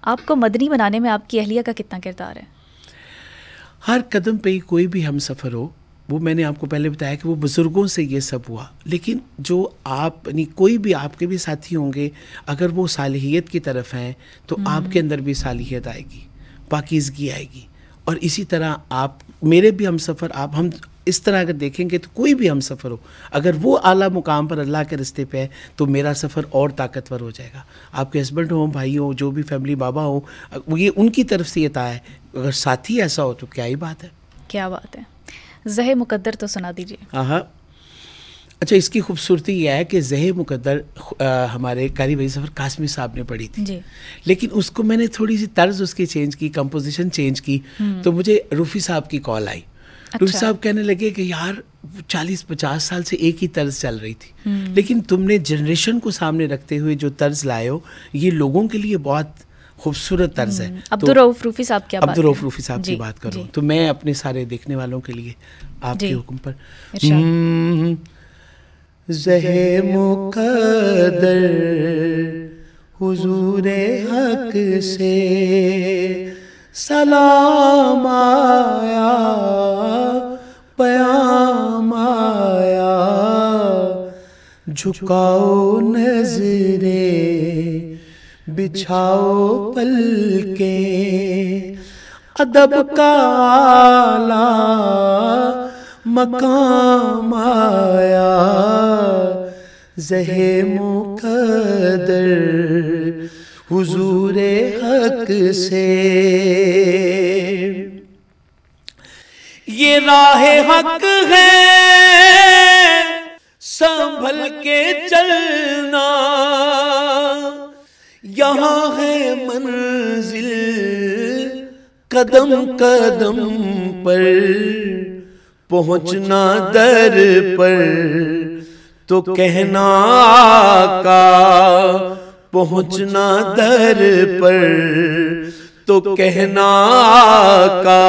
आपको मदनी बनाने में आपकी अहलिया का कितना किरदार है? हर कदम पे ही कोई भी हम सफ़र हो, वो मैंने आपको पहले बताया कि वो बुज़ुर्गों से ये सब हुआ, लेकिन जो आप यानी कोई भी आपके भी साथी होंगे, अगर वो सालिहियत की तरफ हैं तो आपके अंदर भी सालिहियत आएगी, पाकीज़गी आएगी। और इसी तरह आप मेरे भी हम सफ़र, आप हम इस तरह अगर देखेंगे तो कोई भी हम सफ़र हो, अगर वो आला मुकाम पर अल्लाह के रिश्ते पे है तो मेरा सफ़र और ताकतवर हो जाएगा। आपके हस्बैंड हो, भाई हो, जो भी फैमिली, बाबा हो, ये उनकी तरफ से ये तय है। अगर साथी ऐसा हो तो क्या ही बात है। क्या बात है। ज़हे मुकद्दर तो सुना दीजिए। हाँ, अच्छा, इसकी खूबसूरती यह है कि ज़हे मुकद्दर हमारे कारी वजी सफ़र कासमी साहब ने पढ़ी थी जी। लेकिन उसको मैंने थोड़ी सी तर्ज उसकी चेंज की, कंपोजिशन चेंज की, तो मुझे रूफ़ी साहब की कॉल आई। रूफ़ी साहब कहने लगे कि यार 40-50 साल से एक ही तर्ज चल रही थी, लेकिन तुमने जनरेशन को सामने रखते हुए जो तर्ज लाए हो, ये लोगों के लिए बहुत खूबसूरत तर्ज है। अब्दुर्रऊफ रूफ़ी साहब की अब्दुर्रऊफ रूफ़ी साहब की बात करूँ तो मैं अपने सारे देखने वालों के लिए आपके हुक्म पर ज़हे मुक़द्दर हुज़ूरे हक से सलाम आया, पयाम आया, झुकाओ नज़रे, बिछाओ पलके, अदब का आला मकाम आया, ज़हे मुक़द्दर हुज़ूरे हक से। ये राहे हक है, संभल के चलना, यहाँ है मंजिल कदम कदम पर, पहुँचना दर पर तो कहना आका, पहुँचना दर पर तो कहना आका,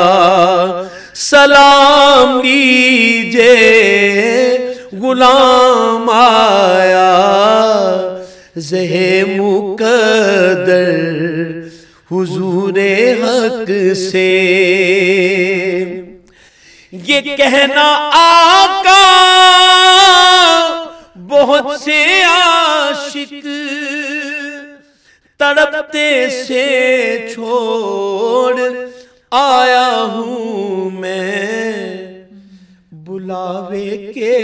सलाम लीजिए गुलाम आया, ज़हे मुक़द्दर हुज़ूरे हक से। ये कहना आका बहुत से आशिक तड़पते से छोड़ आया हूँ मैं, बुलावे के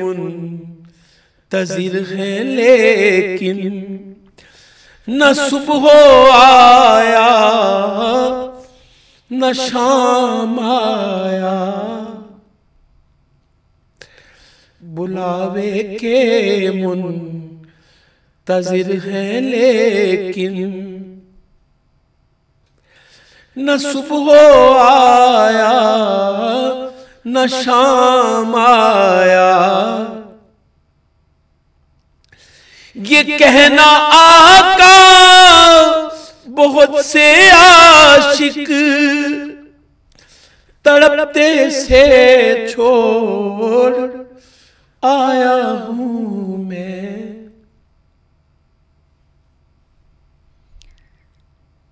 मुंतज़िर है लेकिन न सुबह आया न शाम आया, बुलावे के मुंतज़िर है लेकिन न सुबह आया न शाम आया। ये कहना आका बहुत से आशिक तड़पते से छोड़ आया हूँ मैं।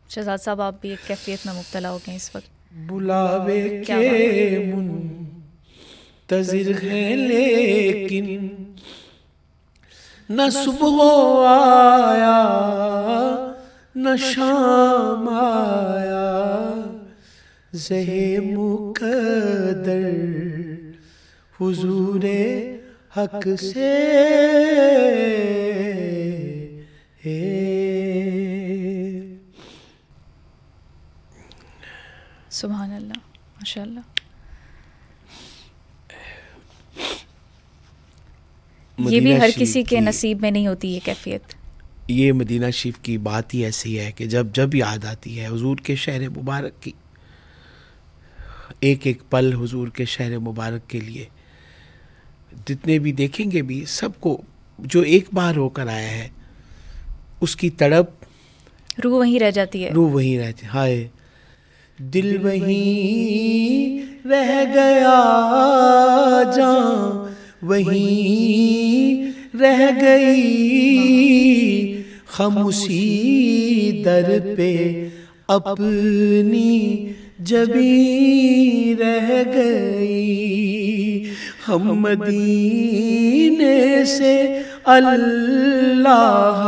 शहजाद साहब, आप भी एक कैफियत में मुब्तला हो गए इस वक्त। बुलावे के मुंतज़िर है लेकिन न सुबह आया न शाम आया, ज़हे मुक़द्दर हुज़ूरे हक से। सुभान अल्लाह, माशाअल्लाह। ये भी हर किसी के नसीब में नहीं होती ये कैफियत। ये मदीना शरीफ की बात ही ऐसी है कि जब जब याद आती है हुजूर के शहर मुबारक की, एक एक पल हुजूर के शहर मुबारक के लिए जितने भी देखेंगे भी, सबको जो एक बार होकर आया है उसकी तड़प, रूह वहीं रह जाती है, रूह वहीं रहती है। हाय दिल वहीं रह गया, जान वहीं रह गई, खामोशी दर पे अपनी जबी रह गई, हम मदीने से अल्लाह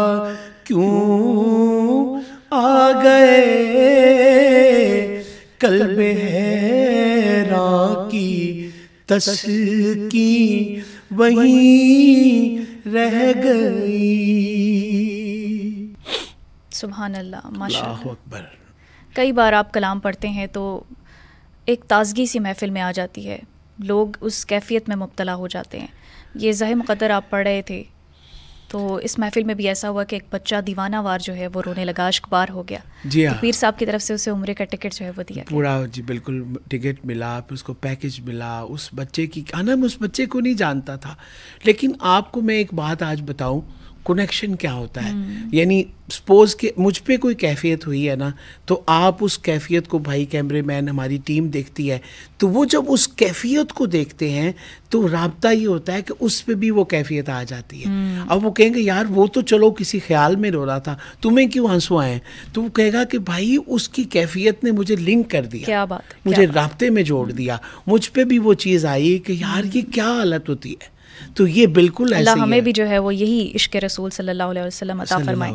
क्यों आ गए, कल्ब हैरां की तस्की वहीं रह गई। सुभान अल्लाह, माशाअल्लाह। अल्लाहु अकबर। कई बार आप कलाम पढ़ते हैं तो एक ताज़गी सी महफ़िल में आ जाती है, लोग उस कैफ़ियत में मुब्तला हो जाते हैं। ये ज़हे मुक़द्दर आप पढ़ रहे थे तो इस महफ़िल में भी ऐसा हुआ कि एक बच्चा दीवाना वार जो है वो रोने लगा, अश्कबार हो गया। जी हाँ, तो पीर साहब की तरफ से उसे उम्रे का टिकट जो है वो दिया पूरा, जी बिल्कुल, टिकट मिला, फिर उसको पैकेज मिला। उस बच्चे की मैं उस बच्चे को नहीं जानता था, लेकिन आपको मैं एक बात आज बताऊं, कनेक्शन क्या होता है। यानी सपोज कि मुझ पे कोई कैफियत हुई है ना, तो आप उस कैफियत को, भाई कैमरेमैन, हमारी टीम देखती है, तो वो जब उस कैफियत को देखते हैं तो राब्ता ये होता है कि उस पे भी वो कैफियत आ जाती है। अब वो कहेंगे यार वो तो चलो किसी ख्याल में रो रहा था, तुम्हें क्यों आंसू आए? तो वो कहेगा कि भाई उसकी कैफियत ने मुझे लिंक कर दिया, क्या बात है, मुझे राब्ते में जोड़ दिया, मुझ पे भी वो चीज़ आई कि यार ये क्या हालत होती है। तो ये बिल्कुल ऐसे अल्लाह ही हमें है। भी जो है वो यही इश्क़ रसूल सल्लल्लाहु अलैहि वसल्लम अता फरमाए।